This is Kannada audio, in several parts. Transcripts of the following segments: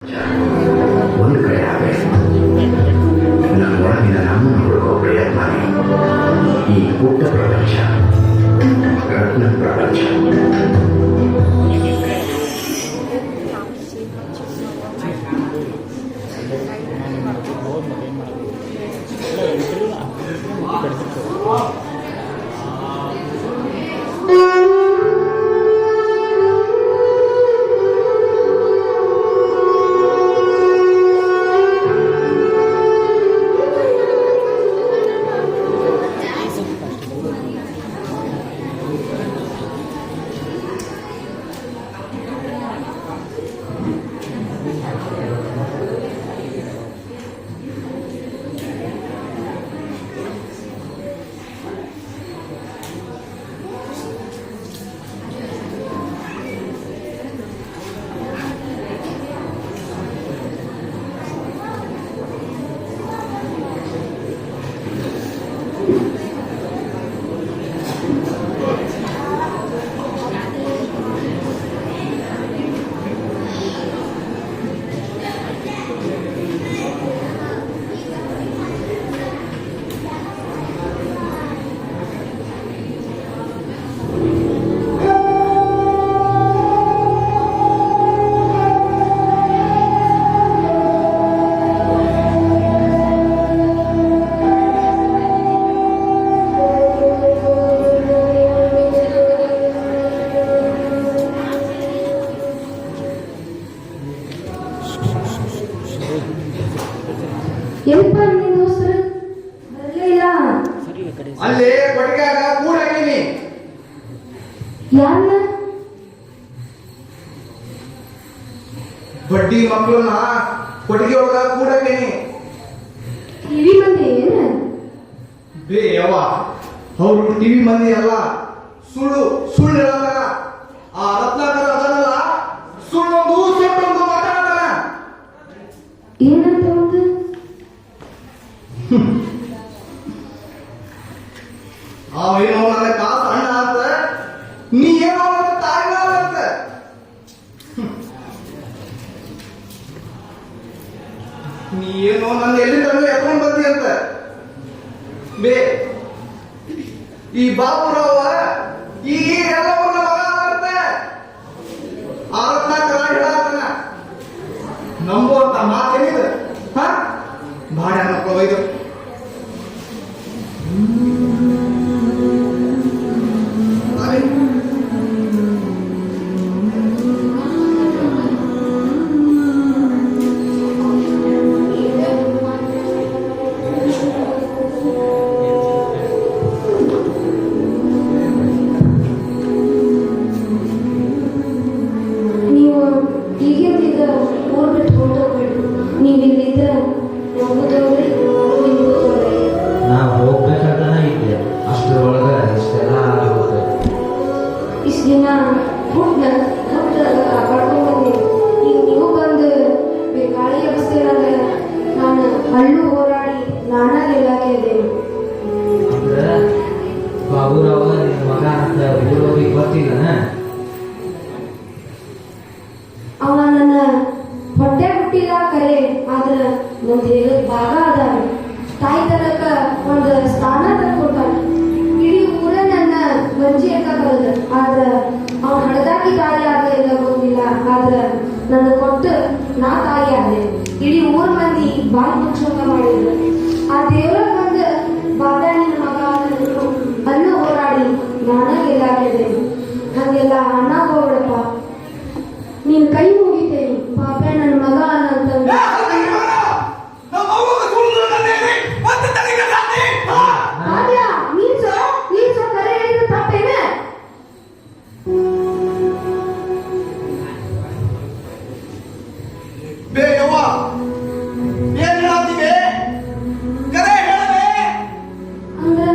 ಒಂದು ಕಡೆ ಆಗಬೇಕು. ನನ್ನ ಒಳಗಿನ ನಮ್ಮನ್ನು ಹುಡುಕೋ ಪ್ರಯತ್ನವೇ ಈ ಪುಟ್ಟ ಪ್ರಪಂಚ, ರತ್ನ ಪ್ರಪಂಚ. ಅಲ್ಲಿ ಕೊಟ್ಟಿಗೆಯಾಗ ಕೂಡಾಕಿನಿ. ಯಾರನ್ನ? ಬಡ್ಡಿ ಮಕ್ಕಳನ್ನ ಕೊಟ್ಟಿಗೆ ಒಳಗ ಕೂಡಾಕಿನಿ. ಟಿವಿ ಮಂದಿ ಏನ? ಬೇ ಯವ್ವ, ಅವ್ರು ಟಿವಿ ಮಂದಿ ಅಲ್ಲ, ಸುಳ್ಳು ಹೇಳಲ್ಲ. ಆ ರತ್ನಾಕರ ಅದನ್ನಲ್ಲ, ಸುಳ್ಳೊಂದು ಸೊಟ್ಟೊಂದು ಮಾತಾಡ್ತಾನ. ಏನಂತ ಒಂದು? ಅವೇನೋ ನನ್ನ ಕಾಸು ಅಣ್ಣ ಅಂತ, ನೀ ಏನೋ ನನ್ನ ತಾಯಿನ ಅಂತ. ನೀ ಏನೋ ನನ್ನ ಎಲ್ಲಿ ತಂದು ಎತ್ಕೊಂಡ್ ಬಂದಿ ಅಂತ. ಬೇ ಈ ಬಾಬುರಾವ ಈ ಎಲ್ಲವನ್ನ ಮಗ ಅಂತ ಆ ರತ್ನಾಕರ ಹೇಳತ್ತಾನ. ನಂಬುವಂತ ಮಾತೇನಿದೆ? ಭಾಳ ಮಕ್ಕಳು ಇದು. ನೀವು ಈಗಿಂದ ಊರ್ ಬಿಟ್ಟು ಹೊರಟೋಗ್ಬಿಟ್ಟು ನೀವು ಇಲ್ಲಿದ್ರೆ ಹೋಗೋದವ್ರಿ ನಿಮ್ಗೋದವ್ರಿ. ನಾವು ಹೋಗ್ಬೇಕಂತಾನ ಇದ್ದೆ, ಅಷ್ಟರೊಳಗೆ ಇಷ್ಟೆಲ್ಲ ಆಗುತ್ತೆ. ಇಷ್ಟು ದಿನ ಹುಟ್ಟ ಕರ್ಕೊಂಡ್ ಬಂದಿ. ಈಗ ನೀವು ಬಂದು ಗಾಳಿ ಎಬ್ಸ್ತೀರಲ್ಲ, ನಾನು ಹಳ್ಳು ಹೋರಾಡಿ ನಾನಾ ಇಲಾಖೆ ಇದ್ದೇನೆ. ಅಂದ್ರೆ ಬಾಬುರಾವ ನಿನ್ನ ಮಗ ಅಂತ ಊರೋಗಿ ಗೊತ್ತಿಲ್ಲನ? ಅವ ನನ್ನ ಹೊಟ್ಟೆ ಹುಟ್ಟಿಲ್ಲ ಕರೆ, ಆದ್ರ ನನ್ನ ದೇಹದ ಭಾಗ ಅದಾವ. ತಾಯಿ ತನಕ ಒಂದು ಸ್ಥಾನ ತಂದ್ಕೊಟ್ಟಾನ. ಇಡೀ ಊರ ನನ್ನ ಮಂಜಿ ಅಂತ ಕರೆದ, ಆದ್ರ ಅವ ಹಡದಾಕಿ ತಾಯಿ ಆದ ಇಲ್ಲ ಗೊತ್ತಿಲ್ಲ, ಆದ್ರ ನನ್ನ ಕೊಟ್ಟು ನಾ ತಾಯಿ ಆದೆ. ಇಡೀ ಊರ್ ಮಂದಿ ಬಾಯಿ ಮುಚ್ಚಂಗ ಮಾಡಿದ್ರು. ಆ ದೇವ್ರ ಬಂದು ಬಾಬಾ ನಿನ್ನ ಮಗ ಅಂದ್ರು, ಅಲ್ಲೂ ಹೋರಾಡಿ ನಾನ ಗೆಲ್ಲಾಗಿದೆ. ಹಂಗೆಲ್ಲ ಅಣ್ಣ ಹೋಗ್ಬಿಡಪ್ಪ, ನೀನ್ ಕೈ ಮುಗಿತೇನೆ ಪಾಪ ನನ್ನ ಮಗ ಅನ್ನಂತಂದು. ನೀನ್ ಸೊ ಕರೆ ಹೇಳಿದ್ರೆ ತಪ್ಪೇನ? ಬೇ ಯವ್ವ, ಏನ್ ಹೇಳತ್ತೀವಿ? ಕರೆ ಹೇಳಬೇ. ಅಂದ್ರ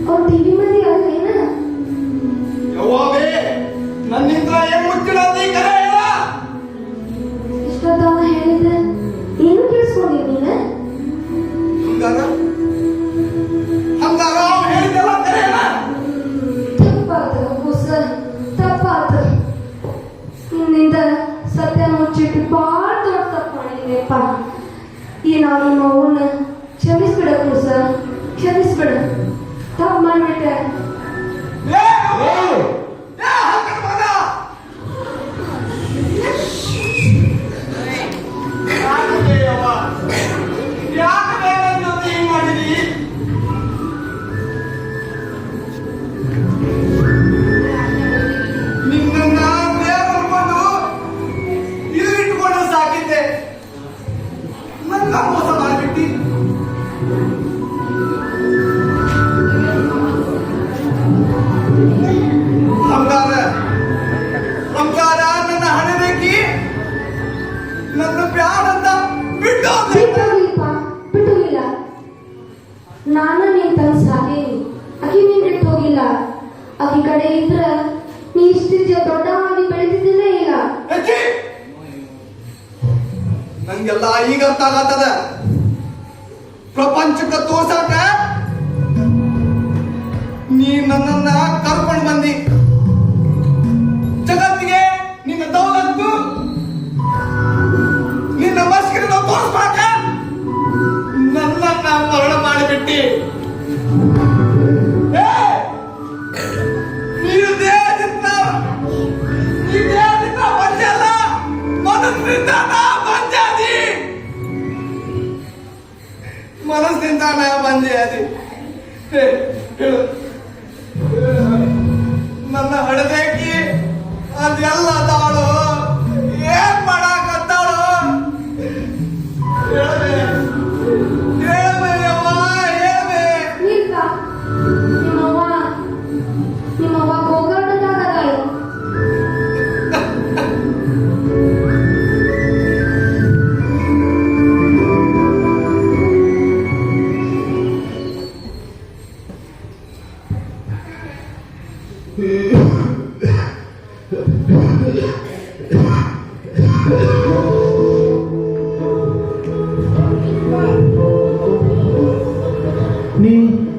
ಅವ್ರ ಟಿವಿ ಮಂದಿ ಅಲ್ಲೇನ? ಯವ್ವ ಬೇ, ನನ್ನಿಂದ ಏನ್ ಮುಚ್ಚಿಡತ್ತಿ? ಕರೆ ಹೇಳ. ಈ ನಾವು ನಿಮ್ಮ ಅವನ್ನ ಕ್ಷಮಿಸ್ಬಿಡ ಕುರ್ಸ, ಕ್ಷಮಿಸ್ಬಿಡ. ತಪ್ಪು ಮಾಡ್ಬಿಟ್ಟೆ. ನಿನ್ನನ್ನ ದೇವರನ್ನು ಇದು ಇಟ್ಟುಕೊಂಡು ಸಾಕಿದ್ದೆ, ನನ್ನ ಮೋಸ ಮಾಡಿಬಿಟ್ಟಿ. ಸಂಸಾರ ನನ್ನ ಹಣೆಬೇಕಿ, ನನ್ನ ಬ್ಯಾಡಂತ ಬಿಟ್ಟು ಬಿಟ್ಟೋಗಿಲ್ಪ, ಬಿಟ್ಟೋಗಿಲ್ಲ. ನಾನು ನಿನ್ ತಂದು ಸಾಕೇನಿ, ಆಕಿ ನೀನ್ ಬಿಟ್ಟು ಹೋಗಿಲ್ಲ. ಆಕಿ ಕಡೆ ಇದ್ರ ನೀ ಇಷ್ಟಿದ್ದ ದೊಡ್ಡವಾಗಿ ಬೆಳೆದಿದ್ದೇ ಇಲ್ಲ. ಹೆಚ್ಚಿ ನಂಗೆಲ್ಲ ಈಗ ಅರ್ಥ ಆಗತ್ತದ. ಪ್ರಪಂಚಕ್ಕೆ ತೋರ್ಸಾಕ ನೀ ನನ್ನನ್ನ ಕರ್ಕೊಂಡು ಬಂದಿ. ಜಗತ್ತಿಗೆ ನಿನ್ನ ದೌಲತ್ತು, ನಿನ್ನ ಮಸ್ಕಿನ ತೋರಿಸ್ಬೇಕ ನನ್ನನ್ನ ಮರಣ ಮಾಡಿಬಿಟ್ಟಿ. ನೀನು ದೇಹದಿಂದ ಬಂದೆ ಅಲ್ಲ, ಮನಸ್ಸಿನಿಂದ ಬಂದೆ. ಮನಸ್ಸಿನಿಂದ ನಾ ಬಂದೆ ಅದಿ. ಹೇಳು, ನನ್ನ ಹಡದೇಕಿ ಅದೆಲ್ಲ ತಾಳು ಏನ್ ಮಾಡಾಕತ್ತಾಳು? ಹೇಳ್ಬೇ ಯವ್ವ, ಹೇಳ್ಬೇ. ಇಲ್ಪ, ನಿಮ್ಮವ್ವ ಗೋಕರ್ಣದಾಗದಾಳು.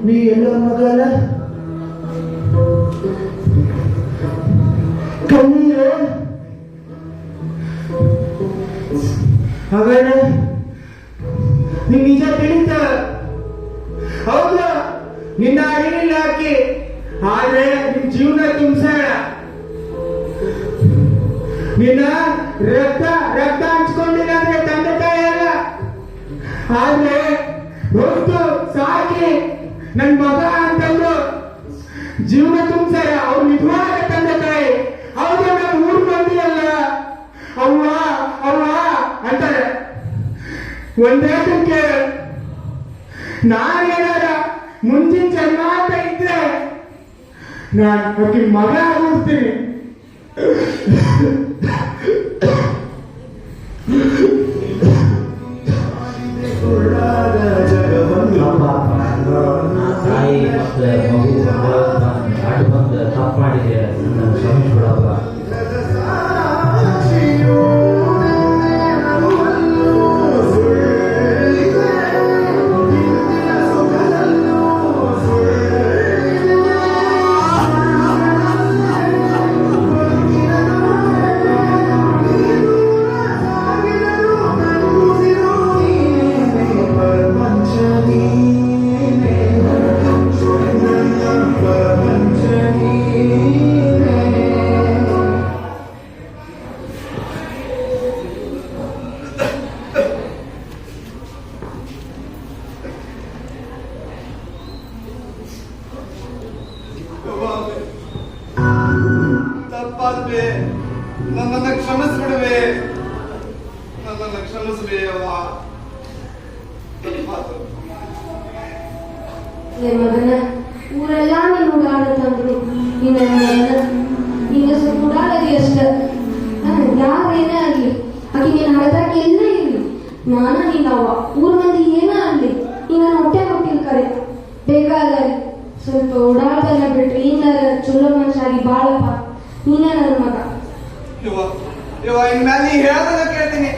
ನೀ ಎಲ್ಲ ಮಗಲ ಕಣ್ಣೀರು ಹಾಗಾದ್ರೆ ನೀ ನಿಜ ತಿಳಿತ. ಹೌದ, ನಿನ್ನ ಅಡಿಲಿಲ್ಲ ಹಾಕಿ, ಆದ್ರೆ ನಿನ್ ಜೀವನ ತುಂಬಿಸಾಳ. ನಿನ್ನ ರಕ್ತ ಹಂಚ್ಕೊಂಡಿಲ್ಲ ಅಂದ್ರೆ ತಂದೆ ತಾಯಿ ಅಲ್ಲ, ಆದ್ರೆ ಹೊತ್ತು ಸಾಕಿ ನನ್ ಮಗ ಅಂತಂದು ಜೀವನ ತುಂಬಿಸಾರ. ಅವ್ರು ನಿಜವಾದ ತಂದೆ ತಾಯಿ. ಹೌದು, ನಮ್ಮ ಊರ್ ಮಂದಿ ಅಲ್ಲ ಅವ್ವ ಅವ್ವ ಅಂತಾರೆ. ಒಂದೇ ಸಂಖ್ಯೆ ನಾನೇನಾರ ಮುಂಚಿನ ಜನ್ಮ ಅಂತ ಇದ್ರೆ ನಾನು ಆಕಿ ಮಗ ಆಗಿರ್ತೀನಿ. ತಾಯಿ ಮತ್ತೆ ಮಗು ಅಡ್ಡು ಬಂದು ತಪ್ಪು ಮಾಡಿದೆ, ನನ್ನ ಕ್ಷಮಿಸ್ಬಿಡಪ್ಪ. ತಪ್ಪಾದ್ಬೇ, ನನ್ನನ್ನು ಕ್ಷಮಿಸ್ಬಿಡುವೆ, ನನ್ನನ್ನು ಕ್ಷಮಿಸ್ಬೇ ಅವ್ವ. ತಪ್ಪಾತು. ಮಗನ ಊರೆಲ್ಲ ನೀನು ಓಡಾಡತ್ತಂದ್ರು, ನಿನ್ನ ಸ್ವಲ್ಪ ಓಡಾಡದಿ ಅಷ್ಟ. ಯಾರೇನೇ ಆಗ್ಲಿ, ಆಕಿ ನೀನ್ ಹಳದಾಗ ಎಲ್ಲ ಇರ್ಲಿ, ನಾನ ನೀನವ್ವ. ಊರ್ ಮಂದಿ ಏನ ಆಗ್ಲಿ, ನೀ ನನ್ನ ಹೊಟ್ಟೆ ಕೊಟ್ಟಿಲ್ ಕರೆ ಬೇಕಾಗಲ್ಲ. ಸ್ವಲ್ಪ ಓಡಾಡ್ದಲ್ಲ ಬಿಟ್ರಿ ಇನ್ನಾರ ಚಲೋ ಮನುಷ್ಯಾಗಿ ಬಾಳಪ್ಪ. ನೀನೇ ನನ್ನ ಮಗ. ಇವ ಇನ್ಮೇಲೆ ನೀ ಹೇಳ್ದಾಗ ಕೇಳ್ತೀನಿ.